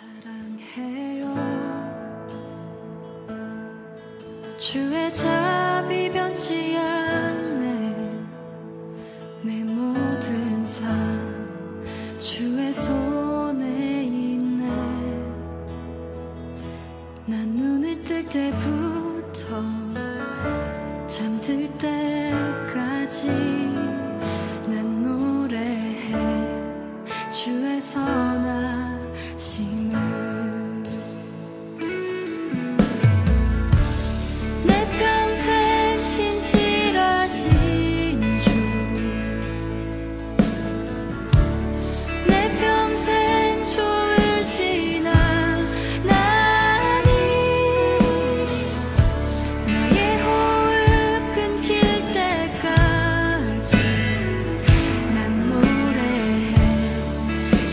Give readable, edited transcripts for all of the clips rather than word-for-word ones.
사랑해요. 주의 자비 변치 않네. 내 모든 삶 주의 손에 있네. 난 눈을 뜰 때부터 잠들 때까지 난 노래해 주의 선하심을. 내 평생 신실하신 주, 내 평생 좋으신 하나님, 나의 호흡 끊길 때까지 난 노래해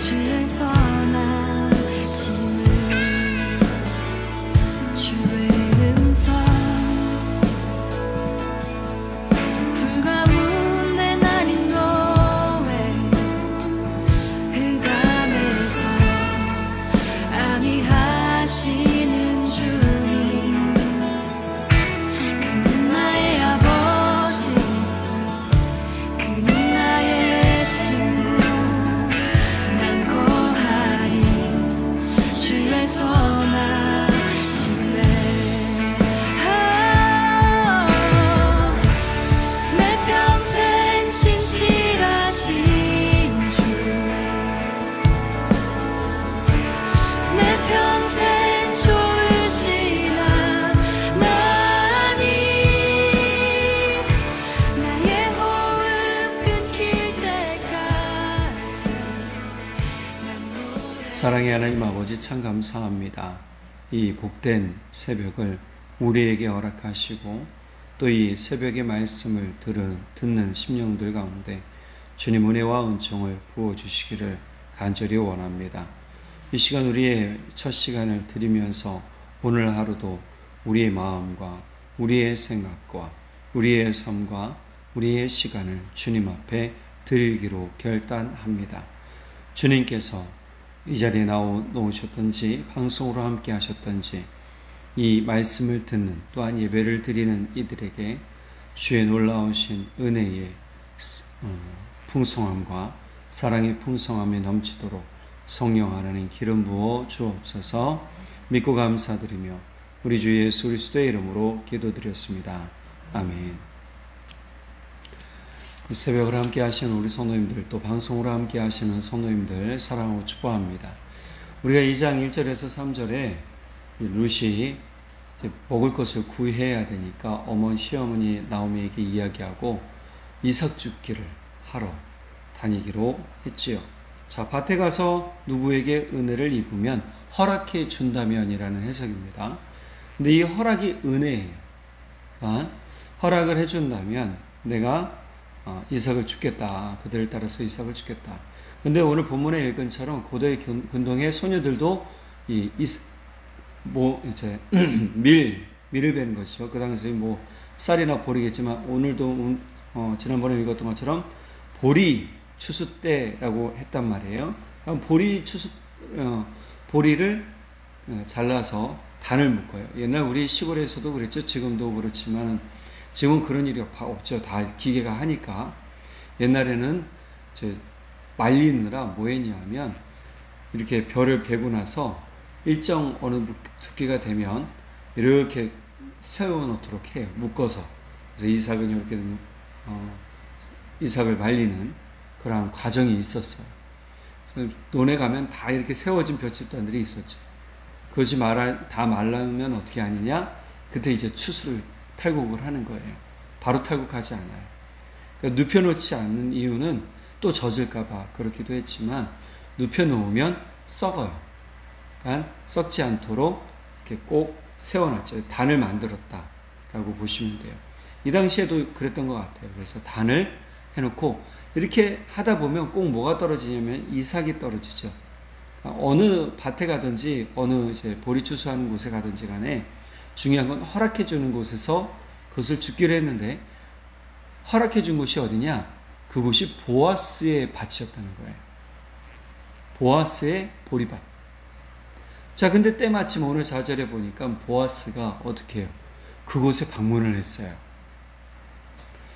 주의 선하심을. 주의 음성 불 가운데 나린 너의 흑암에서 안위하시는 주님, 그는 나의 아버지, 그는 나의 친구. 난 거하리 주의 선하심에. 내 평생 신실하신 주, 내 평생 좋으신 하나님, 나의 호흡 끊길 때까지 난 노래. 사랑의 하나님 아버지, 참 감사합니다. 이 복된 새벽을 우리에게 허락하시고 또 이 새벽의 말씀을 듣는 심령들 가운데 주님 은혜와 은총을 부어주시기를 간절히 원합니다. 이 시간 우리의 첫 시간을 드리면서 오늘 하루도 우리의 마음과 우리의 생각과 우리의 삶과 우리의 시간을 주님 앞에 드리기로 결단합니다. 주님께서 이 자리에 나오셨든지 방송으로 함께 하셨든지 이 말씀을 듣는 또한 예배를 드리는 이들에게 주의 놀라우신 은혜의 풍성함과 사랑의 풍성함이 넘치도록 성령 하나님 기름 부어 주옵소서. 믿고 감사드리며 우리 주 예수 그리스도의 이름으로 기도드렸습니다. 아멘. 이 새벽을 함께 하시는 우리 성도님들, 또 방송으로 함께 하시는 성도님들 사랑하고 축복합니다. 우리가 2장 1절에서 3절에 룻이 이제 먹을 것을 구해야 되니까 어머니 시어머니 나오미에게 이야기하고 이삭 줍기를 하러 다니기로 했지요. 자, 밭에 가서 누구에게 은혜를 입으면 허락해 준다면이라는 해석입니다. 근데 이 허락이 은혜예요. 그러니까 허락을 해준다면 내가 이삭을 주겠다. 그들을 따라서 이삭을 주겠다. 근데 오늘 본문에 읽은 처럼 고대 근동의 소녀들도 밀을 베는 것이죠. 그 당시에 뭐 쌀이나 보리겠지만 오늘도 지난번에 읽었던 것처럼 보리 추수 때라고 했단 말이에요. 그럼 보리를 잘라서 단을 묶어요. 옛날 우리 시골에서도 그랬죠. 지금도 그렇지만 지금은 그런 일이 없죠. 다 기계가 하니까. 옛날에는 이제 말리느라 뭐 했냐면 이렇게 벼를 베고 나서 일정 어느 두께가 되면 이렇게 세워놓도록 해요. 묶어서. 그래서 이삭은 이렇게 이삭을 말리는 그런 과정이 있었어요. 논에 가면 다 이렇게 세워진 벼집단들이 있었죠. 그것이 다 말라면 어떻게 하느냐? 그때 이제 추수를 탈곡을 하는 거예요. 바로 탈곡하지 않아요. 그러니까 눕혀놓지 않는 이유는 또 젖을까봐 그렇기도 했지만 눕혀놓으면 썩어요. 그러니까 썩지 않도록 이렇게 꼭 세워놨죠. 단을 만들었다라고 보시면 돼요. 이 당시에도 그랬던 것 같아요. 그래서 단을 해놓고 이렇게 하다 보면 꼭 뭐가 떨어지냐면 이삭이 떨어지죠. 그러니까 어느 밭에 가든지 어느 이제 보리 추수하는 곳에 가든지 간에 중요한 건 허락해 주는 곳에서 그것을 줍기로 했는데 허락해 준 곳이 어디냐? 그곳이 보아스의 밭이었다는 거예요. 보아스의 보리밭. 자, 근데 때마침 오늘 4절에 보니까 보아스가 어떻게 해요? 그곳에 방문을 했어요.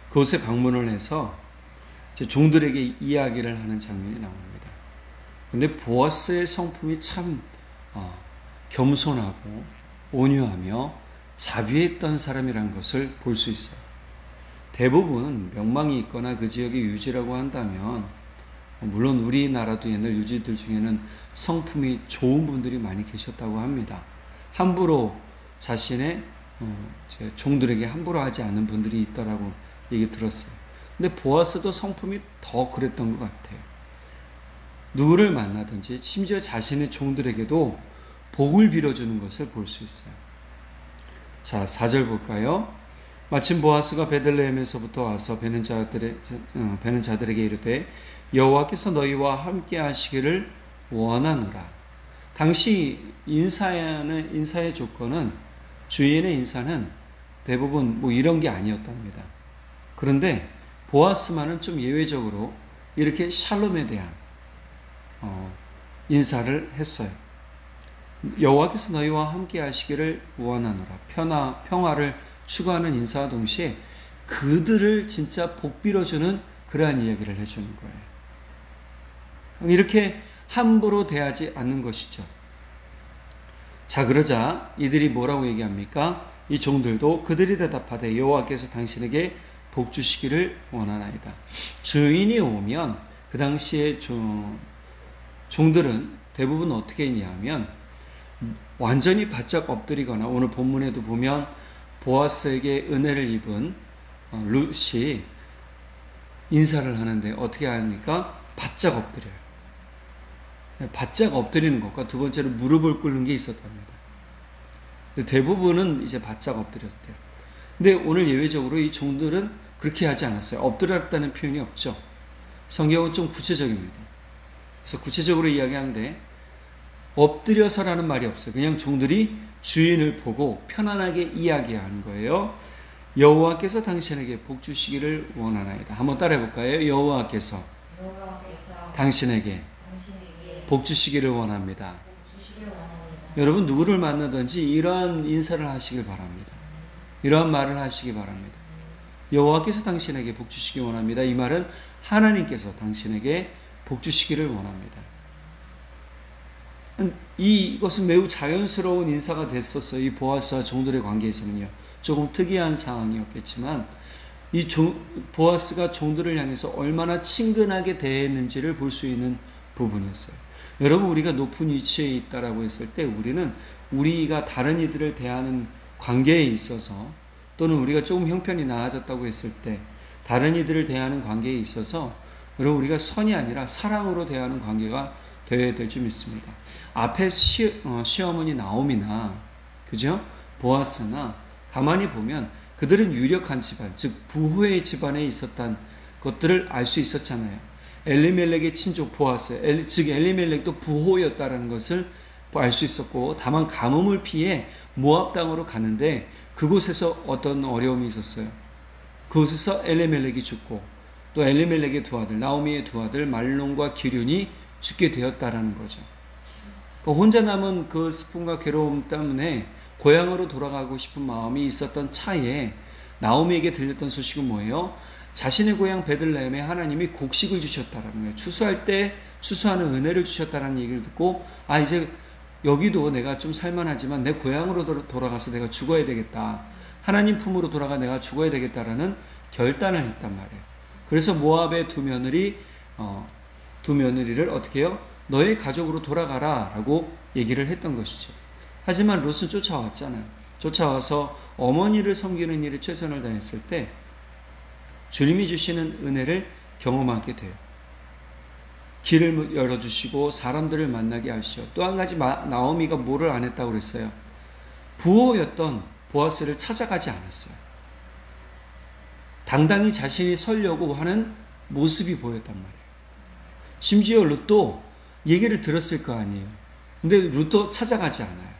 그곳에 방문을 해서 이제 종들에게 이야기를 하는 장면이 나옵니다. 근데 보아스의 성품이 참 겸손하고 온유하며 자비했던 사람이라는 것을 볼 수 있어요. 대부분 명망이 있거나 그 지역의 유지라고 한다면, 물론 우리나라도 옛날 유지들 중에는 성품이 좋은 분들이 많이 계셨다고 합니다. 함부로 자신의 종들에게 함부로 하지 않는 분들이 있다라고 얘기 들었어요. 근데 보아스도 성품이 더 그랬던 것 같아요. 누구를 만나든지 심지어 자신의 종들에게도 복을 빌어주는 것을 볼 수 있어요. 자, 4절 볼까요? 마침 보아스가 베들레헴에서부터 와서 베는 자들에게 이르되 여호와께서 너희와 함께 하시기를 원하노라. 당시 인사의 조건은, 주인의 인사는 대부분 뭐 이런 게 아니었답니다. 그런데 보아스만은 좀 예외적으로 이렇게 샬롬에 대한 인사를 했어요. 여호와께서 너희와 함께 하시기를 원하노라. 평화를 추구하는 인사와 동시에 그들을 진짜 복 빌어주는 그러한 이야기를 해주는 거예요. 이렇게 함부로 대하지 않는 것이죠. 자, 그러자 이들이 뭐라고 얘기합니까? 이 종들도 그들이 대답하되 여호와께서 당신에게 복 주시기를 원하나이다. 주인이 오면 그 당시에 종들은 대부분 어떻게 했냐면 완전히 바짝 엎드리거나, 오늘 본문에도 보면 보아스에게 은혜를 입은 룻이 인사를 하는데 어떻게 합니까? 바짝 엎드려요. 바짝 엎드리는 것과 두 번째로 무릎을 꿇는 게 있었답니다. 대부분은 이제 바짝 엎드렸대요. 근데 오늘 예외적으로 이 종들은 그렇게 하지 않았어요. 엎드렸다는 표현이 없죠. 성경은 좀 구체적입니다. 그래서 구체적으로 이야기하는데 엎드려서라는 말이 없어요. 그냥 종들이 주인을 보고 편안하게 이야기하는 거예요. 여호와께서 당신에게 복 주시기를 원하나이다. 한번 따라해 볼까요? 여호와께서 당신에게 복 주시기를 원합니다. 여러분, 누구를 만나든지 이러한 인사를 하시길 바랍니다. 이러한 말을 하시기 바랍니다. 여호와께서 당신에게 복 주시기 원합니다. 이 말은 하나님께서 당신에게 복 주시기를 원합니다. 이것은 매우 자연스러운 인사가 됐었어요. 이 보아스와 종들의 관계에서는요. 조금 특이한 상황이었겠지만 이 보아스가 종들을 향해서 얼마나 친근하게 대했는지를 볼 수 있는 부분이었어요. 여러분, 우리가 높은 위치에 있다라고 했을 때 우리는 우리가 다른 이들을 대하는 관계에 있어서, 또는 우리가 조금 형편이 나아졌다고 했을 때 다른 이들을 대하는 관계에 있어서 여러분, 우리가 선이 아니라 사랑으로 대하는 관계가 되어야 될 줄 믿습니다. 앞에 시어머니 나오미나, 그죠? 보아스나 가만히 보면 그들은 유력한 집안, 즉 부호의 집안에 있었던 것들을 알 수 있었잖아요. 엘리멜렉의 친족 보아스, 즉 엘리멜렉도 부호였다라는 것을 알 수 있었고, 다만 가뭄을 피해 모압 땅으로 가는데 그곳에서 어떤 어려움이 있었어요. 그곳에서 엘리멜렉이 죽고 또 엘리멜렉의 두 아들, 나오미의 두 아들 말론과 기륜이 죽게 되었다라는 거죠. 혼자 남은 그 슬픔과 괴로움 때문에 고향으로 돌아가고 싶은 마음이 있었던 차에 나오미에게 들렸던 소식은 뭐예요? 자신의 고향 베들레헴에 하나님이 곡식을 주셨다라는 거예요. 추수할 때 추수하는 은혜를 주셨다라는 얘기를 듣고, 이제 여기도 내가 좀 살만하지만 내 고향으로 돌아가서 내가 죽어야 되겠다. 하나님 품으로 돌아가 내가 죽어야 되겠다라는 결단을 했단 말이에요. 그래서 모압의 두 며느리를 어떻게 해요? 너의 가족으로 돌아가라 라고 얘기를 했던 것이죠. 하지만 룻은 쫓아왔잖아요. 쫓아와서 어머니를 섬기는 일에 최선을 다했을 때 주님이 주시는 은혜를 경험하게 돼요. 길을 열어주시고 사람들을 만나게 하시죠. 또 한 가지 나오미가 뭐를 안 했다고 그랬어요? 부호였던 보아스를 찾아가지 않았어요. 당당히 자신이 서려고 하는 모습이 보였단 말이에요. 심지어 룻도 얘기를 들었을 거 아니에요. 근데 룻도 찾아가지 않아요.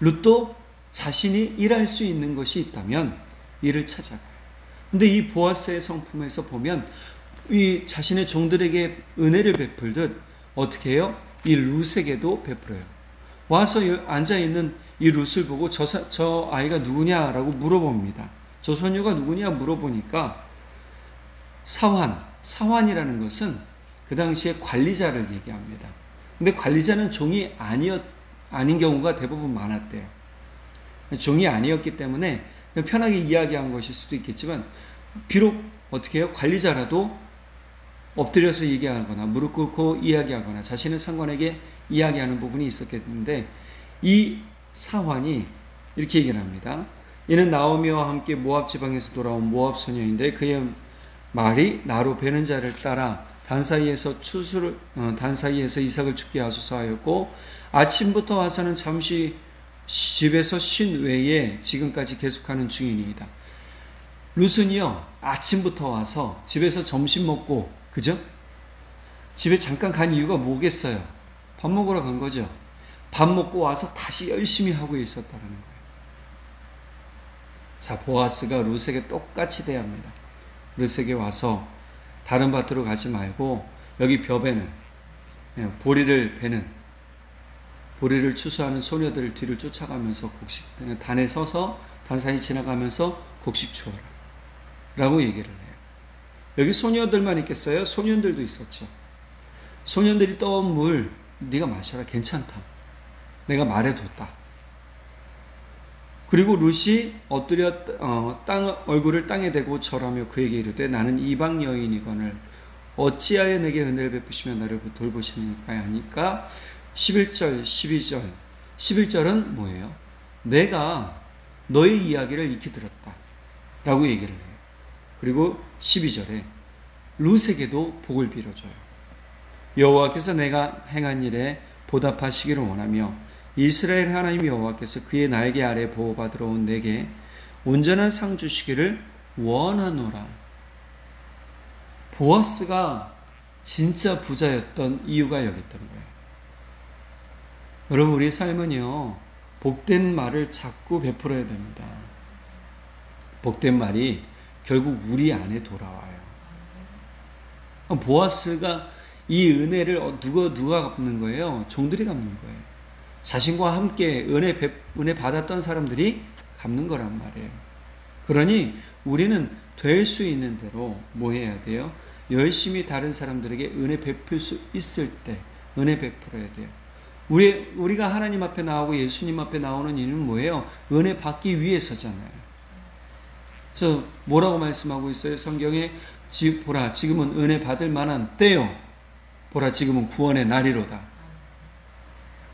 룻도 자신이 일할 수 있는 것이 있다면 일을 찾아가요. 근데 이 보아스의 성품에서 보면 이 자신의 종들에게 은혜를 베풀듯 어떻게 해요? 이 룻에게도 베풀어요. 와서 앉아있는 이 룻을 보고 저 아이가 누구냐라고 물어봅니다. 저 소녀가 누구냐 물어보니까 사환이라는 것은 그 당시에 관리자를 얘기합니다. 근데 관리자는 종이 아닌 경우가 대부분 많았대요. 종이 아니었기 때문에 편하게 이야기한 것일 수도 있겠지만, 비록 어떻게 해요? 관리자라도 엎드려서 얘기하거나 무릎 꿇고 이야기하거나 자신의 상관에게 이야기하는 부분이 있었겠는데, 이 사환이 이렇게 얘기를 합니다. 이는 나오미와 함께 모압 지방에서 돌아온 모압 소녀인데 그의 말이 나로 베는 자를 따라 단 사이에서 이삭을 죽게 하소서 하였고, 아침부터 와서는 잠시 집에서 쉰 외에 지금까지 계속하는 중이니이다. 룻은요, 아침부터 와서 집에서 점심 먹고, 그죠? 집에 잠깐 간 이유가 뭐겠어요? 밥 먹으러 간 거죠. 밥 먹고 와서 다시 열심히 하고 있었다는 거예요. 자, 보아스가 룻에게 똑같이 대합니다. 룻에게 와서 다른 밭으로 가지 말고 여기 벼베는, 보리를 추수하는 소녀들 뒤를 쫓아가면서 단에 서서 단 사이 지나가면서 곡식 주어라 라고 얘기를 해요. 여기 소녀들만 있겠어요? 소년들도 있었죠. 소년들이 떠온 물 네가 마셔라. 괜찮다. 내가 말해뒀다. 그리고 룻이 엎드려 얼굴을 땅에 대고 절하며 그에게 이르되 나는 이방 여인이거늘 어찌하여 내게 은혜를 베푸시며 나를 돌보시니까 하니까 11절 12절 11절은 뭐예요? 내가 너의 이야기를 익히 들었다 라고 얘기를 해요. 그리고 12절에 룻에게도 복을 빌어줘요. 여호와께서 내가 행한 일에 보답하시기를 원하며 이스라엘 하나님 여호와께서 그의 날개 아래 보호받으러 온 내게 온전한 상 주시기를 원하노라. 보아스가 진짜 부자였던 이유가 여기 있던 거예요. 여러분, 우리 삶은요, 복된 말을 자꾸 베풀어야 됩니다. 복된 말이 결국 우리 안에 돌아와요. 보아스가 이 은혜를 누가 갚는 거예요? 종들이 갚는 거예요. 자신과 함께 은혜 받았던 사람들이 갚는 거란 말이에요. 그러니 우리는 될 수 있는 대로 뭐 해야 돼요? 열심히 다른 사람들에게 은혜 베풀 수 있을 때 은혜 베풀어야 돼요. 우리가 하나님 앞에 나오고 예수님 앞에 나오는 이유는 뭐예요? 은혜 받기 위해서잖아요. 그래서 뭐라고 말씀하고 있어요? 성경에 보라 지금은 은혜 받을 만한 때요. 보라 지금은 구원의 날이로다.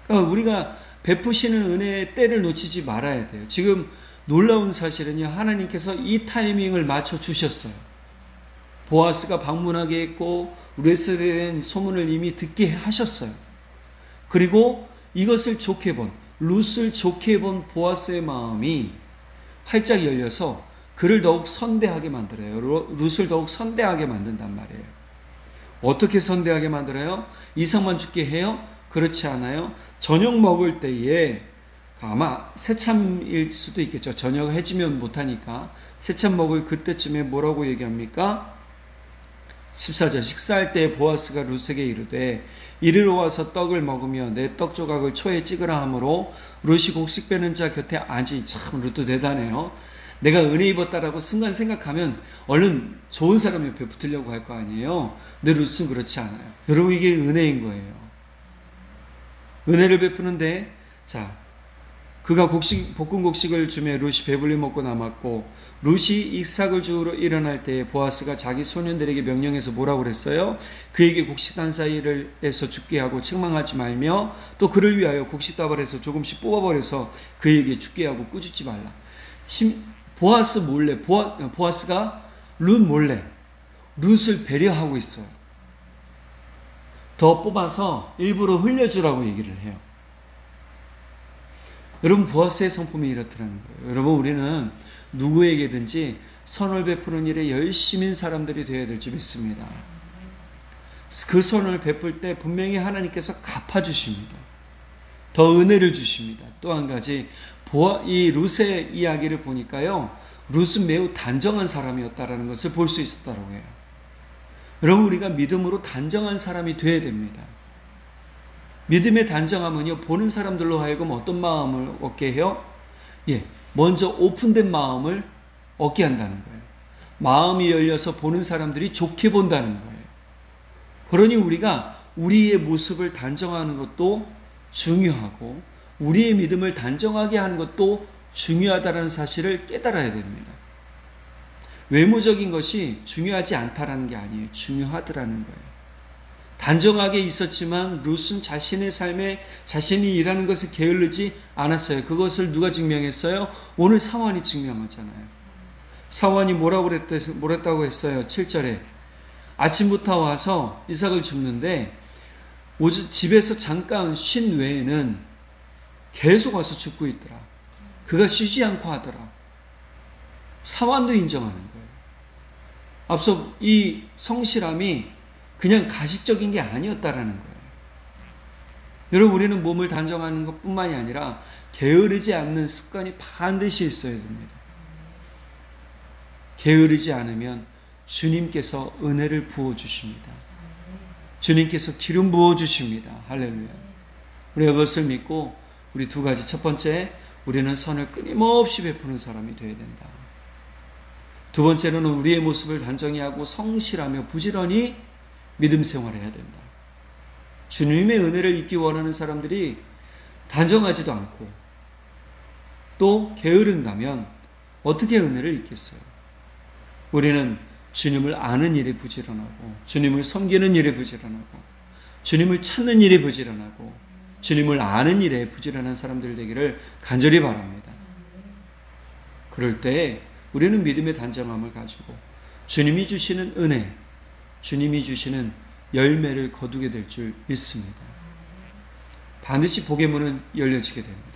그러니까 우리가 베푸시는 은혜의 때를 놓치지 말아야 돼요. 지금 놀라운 사실은요, 하나님께서 이 타이밍을 맞춰 주셨어요. 보아스가 방문하게 했고 룻에 대한 소문을 이미 듣게 하셨어요. 그리고 이것을 좋게 본, 룻을 좋게 본 보아스의 마음이 활짝 열려서 그를 더욱 선대하게 만들어요. 룻을 더욱 선대하게 만든단 말이에요. 어떻게 선대하게 만들어요? 이삭만 죽게 해요? 그렇지 않아요. 저녁 먹을 때에, 아마 새참일 수도 있겠죠. 저녁 해지면 못하니까 새참 먹을 그때쯤에 뭐라고 얘기합니까? 14절 식사할 때 보아스가 룻에게 이르되 이리로 와서 떡을 먹으며 내 떡 조각을 초에 찍으라 하므로 룻이 곡식 빼는 자 곁에 앉으니, 참 룻도 대단해요. 내가 은혜 입었다라고 순간 생각하면 얼른 좋은 사람 옆에 붙으려고 할 거 아니에요. 근데 룻은 그렇지 않아요. 여러분, 이게 은혜인 거예요. 은혜를 베푸는데, 자, 그가 볶은 곡식을 주며 룻이 배불리 먹고 남았고, 룻이 이삭을 주우러 일어날 때에 보아스가 자기 소년들에게 명령해서 뭐라고 그랬어요? 그에게 곡식 단 사이에서 죽게 하고 책망하지 말며 또 그를 위하여 곡식 다발에서 조금씩 뽑아버려서 그에게 죽게 하고 꾸짖지 말라. 보아스 몰래, 보아스가 룻 몰래 룻을 배려하고 있어요. 더 뽑아서 일부러 흘려주라고 얘기를 해요. 여러분, 보아스의 성품이 이렇더라는 거예요. 여러분, 우리는 누구에게든지 선을 베푸는 일에 열심인 사람들이 되어야 될 줄 믿습니다. 그 선을 베풀 때 분명히 하나님께서 갚아주십니다. 더 은혜를 주십니다. 또 한 가지, 이 룻의 이야기를 보니까요, 룻은 매우 단정한 사람이었다는 것을 볼 수 있었다고 해요. 여러분, 우리가 믿음으로 단정한 사람이 되어야 됩니다. 믿음의 단정함은요, 보는 사람들로 하여금 어떤 마음을 얻게 해요? 먼저 오픈된 마음을 얻게 한다는 거예요. 마음이 열려서 보는 사람들이 좋게 본다는 거예요. 그러니 우리가 우리의 모습을 단정하는 것도 중요하고 우리의 믿음을 단정하게 하는 것도 중요하다는 사실을 깨달아야 됩니다. 외모적인 것이 중요하지 않다라는 게 아니에요. 중요하더라는 거예요. 단정하게 있었지만 룻은 자신의 삶에 자신이 일하는 것을 게을르지 않았어요. 그것을 누가 증명했어요? 오늘 사환이 증명하잖아요. 사환이 뭐라고 그랬다고 했어요? 7절에 아침부터 와서 이삭을 줍는데 집에서 잠깐 쉰 외에는 계속 와서 줍고 있더라. 그가 쉬지 않고 하더라. 사환도 인정하는 거예요. 앞서 이 성실함이 그냥 가식적인 게 아니었다라는 거예요. 여러분, 우리는 몸을 단정하는 것뿐만이 아니라 게으르지 않는 습관이 반드시 있어야 됩니다. 게으르지 않으면 주님께서 은혜를 부어주십니다. 주님께서 기름 부어주십니다. 할렐루야. 우리가 그것을 믿고 우리 두 가지, 첫 번째, 우리는 선을 끊임없이 베푸는 사람이 되어야 된다. 두 번째로는 우리의 모습을 단정히 하고 성실하며 부지런히 믿음 생활해야 된다. 주님의 은혜를 잊기 원하는 사람들이 단정하지도 않고 또 게으른다면 어떻게 은혜를 잊겠어요? 우리는 주님을 아는 일에 부지런하고 주님을 섬기는 일에 부지런하고 주님을 찾는 일에 부지런하고 주님을 아는 일에 부지런한 사람들 되기를 간절히 바랍니다. 그럴 때 우리는 믿음의 단정함을 가지고 주님이 주시는 은혜, 주님이 주시는 열매를 거두게 될 줄 믿습니다. 반드시 복의 문은 열려지게 됩니다.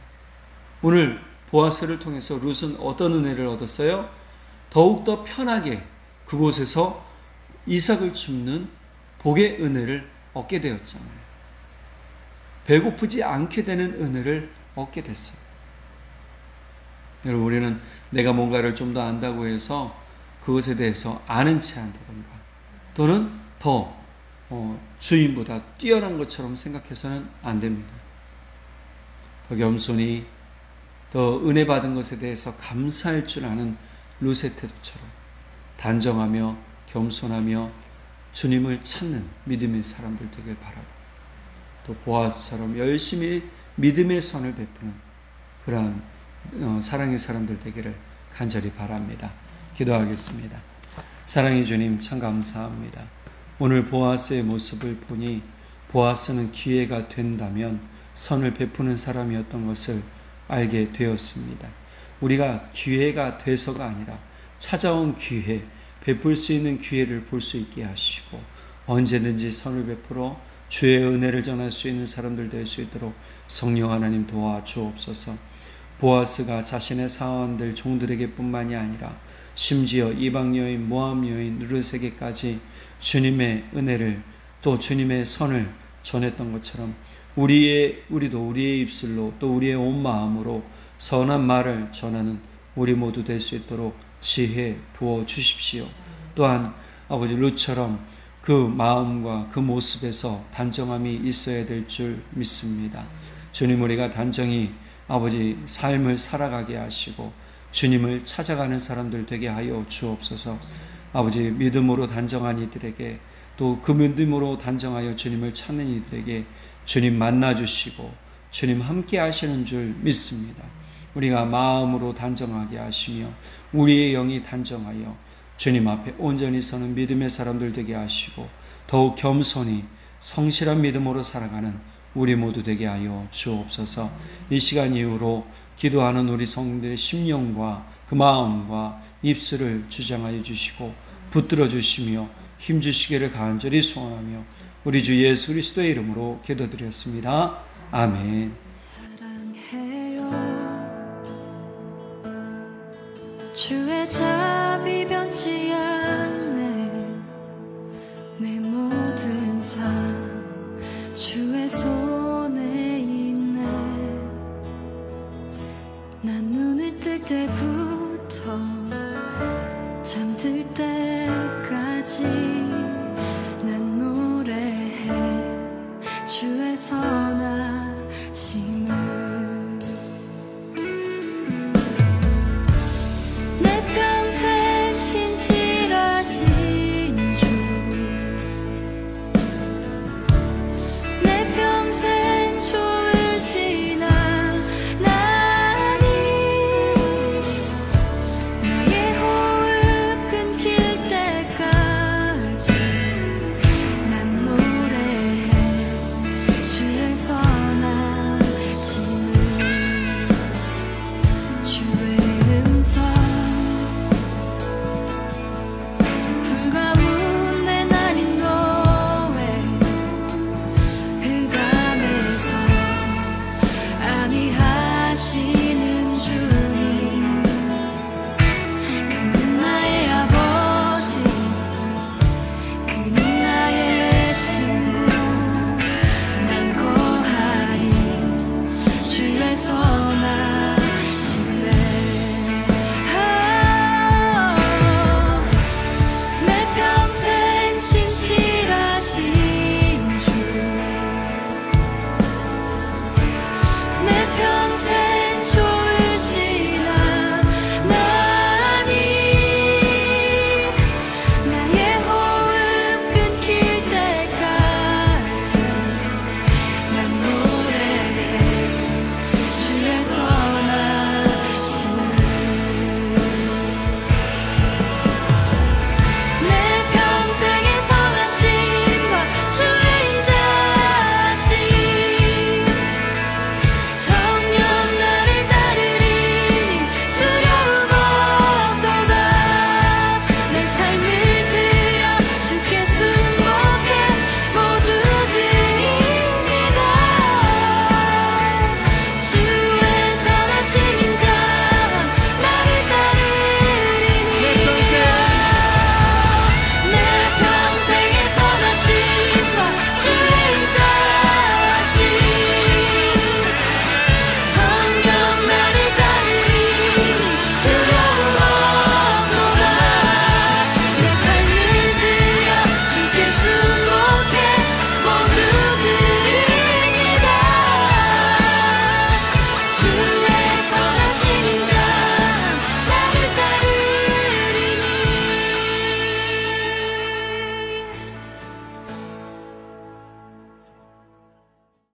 오늘 보아스를 통해서 룻은 어떤 은혜를 얻었어요? 더욱더 편하게 그곳에서 이삭을 줍는 복의 은혜를 얻게 되었잖아요. 배고프지 않게 되는 은혜를 얻게 됐어요. 여러분, 우리는 내가 뭔가를 좀 더 안다고 해서 그것에 대해서 아는 체 한다던가 또는 더 주인보다 뛰어난 것처럼 생각해서는 안 됩니다. 더 겸손히 더 은혜 받은 것에 대해서 감사할 줄 아는 룻의 태도처럼 단정하며 겸손하며 주님을 찾는 믿음의 사람들 되길 바라고 또 보아스처럼 열심히 믿음의 선을 베푸는 그러한 사랑의 사람들 되기를 간절히 바랍니다. 기도하겠습니다. 사랑의 주님, 참 감사합니다. 오늘 보아스의 모습을 보니 보아스는 기회가 된다면 선을 베푸는 사람이었던 것을 알게 되었습니다. 우리가 기회가 돼서가 아니라 찾아온 기회, 베풀 수 있는 기회를 볼 수 있게 하시고 언제든지 선을 베풀어 주의 은혜를 전할 수 있는 사람들 될 수 있도록 성령 하나님 도와주옵소서. 보아스가 자신의 사원들 종들에게 뿐만이 아니라 심지어 이방 여인, 모압 여인, 르세게까지 주님의 은혜를 또 주님의 선을 전했던 것처럼 우리도 우리의 입술로 또 우리의 온 마음으로 선한 말을 전하는 우리 모두 될 수 있도록 지혜 부어 주십시오. 또한 아버지 룻처럼 그 마음과 그 모습에서 단정함이 있어야 될 줄 믿습니다. 주님, 우리가 단정히 아버지 삶을 살아가게 하시고 주님을 찾아가는 사람들 되게 하여 주옵소서. 아버지, 믿음으로 단정한 이들에게 또 그 믿음으로 단정하여 주님을 찾는 이들에게 주님 만나주시고 주님 함께 하시는 줄 믿습니다. 우리가 마음으로 단정하게 하시며 우리의 영이 단정하여 주님 앞에 온전히 서는 믿음의 사람들 되게 하시고 더욱 겸손히 성실한 믿음으로 살아가는 우리 모두 되게 하여 주옵소서. 이 시간 이후로 기도하는 우리 성도들의 심령과 그 마음과 입술을 주장하여 주시고 붙들어 주시며 힘주시기를 간절히 소원하며 우리 주 예수 그리스도의 이름으로 기도드렸습니다. 아멘. 사랑해요. 주의 자비 변치 않네. 내 모든 삶 주의 손에 있네. 난 눈을 뜰 때